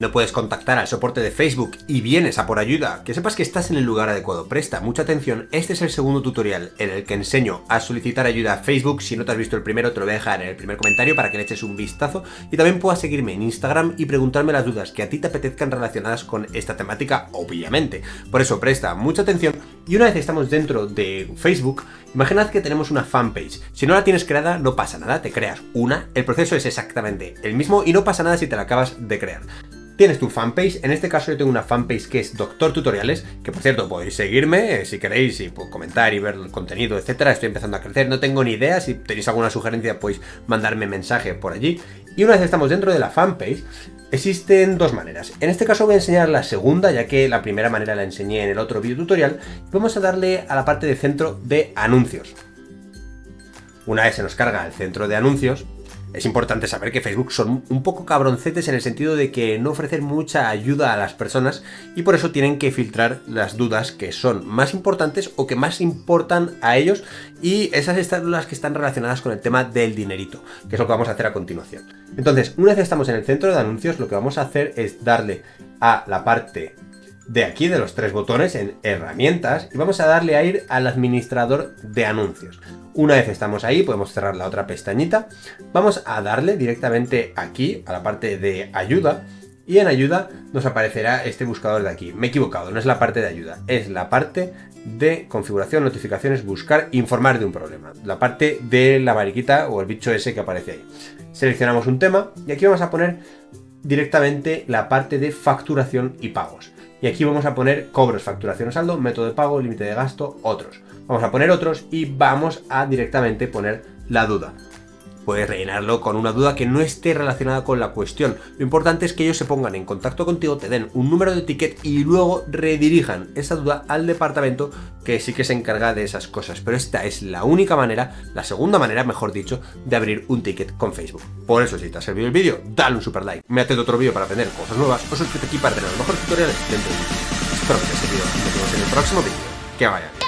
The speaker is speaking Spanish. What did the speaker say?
no puedes contactar al soporte de Facebook y vienes a por ayuda, que sepas que estás en el lugar adecuado. Presta mucha atención, este es el segundo tutorial en el que enseño a solicitar ayuda a Facebook. Si no te has visto el primero, te lo voy a dejar en el primer comentario para que le eches un vistazo y también puedas seguirme en Instagram y preguntarme las dudas que a ti te apetezcan relacionadas con esta temática, obviamente. Por eso presta mucha atención y una vez estamos dentro de Facebook, imaginad que tenemos una fanpage. Si no la tienes creada, no pasa nada, te creas una, el proceso es exactamente el mismo y no pasa nada si te la acabas de crear. Tienes tu fanpage, en este caso yo tengo una fanpage que es Doctor Tutoriales, que por cierto podéis seguirme si queréis y comentar y ver el contenido, etcétera. Estoy empezando a crecer, no tengo ni idea, si tenéis alguna sugerencia podéis mandarme mensaje por allí. Y una vez estamos dentro de la fanpage, existen dos maneras. En este caso voy a enseñar la segunda, ya que la primera manera la enseñé en el otro video tutorial. Vamos a darle a la parte de centro de anuncios. Una vez se nos carga el centro de anuncios, es importante saber que Facebook son un poco cabroncetes en el sentido de que no ofrecen mucha ayuda a las personas y por eso tienen que filtrar las dudas que son más importantes o que más importan a ellos, y esas están las que están relacionadas con el tema del dinerito, que es lo que vamos a hacer a continuación. Entonces, una vez estamos en el centro de anuncios, lo que vamos a hacer es darle a la parte de aquí de los tres botones en herramientas y vamos a darle a ir al administrador de anuncios. Una vez estamos ahí, podemos cerrar la otra pestañita, vamos a darle directamente aquí a la parte de ayuda y en ayuda nos aparecerá este buscador de aquí. Me he equivocado, no es la parte de ayuda, es la parte de configuración, notificaciones, buscar, informar de un problema. La parte de la mariquita o el bicho ese que aparece ahí. Seleccionamos un tema y aquí vamos a poner directamente la parte de facturación y pagos. Y aquí vamos a poner cobros, facturación o saldo, método de pago, límite de gasto, otros. Vamos a poner otros y vamos a directamente poner la duda. Puedes rellenarlo con una duda que no esté relacionada con la cuestión. Lo importante es que ellos se pongan en contacto contigo, te den un número de ticket y luego redirijan esa duda al departamento que sí que se encarga de esas cosas. Pero esta es la única manera, la segunda manera, mejor dicho, de abrir un ticket con Facebook. Por eso, si te ha servido el vídeo, dale un super like. Mírate de otro vídeo para aprender cosas nuevas o suscríbete aquí para tener los mejores tutoriales dentro de ti. Espero que te haya servido y nos vemos en el próximo vídeo. Que vaya bien.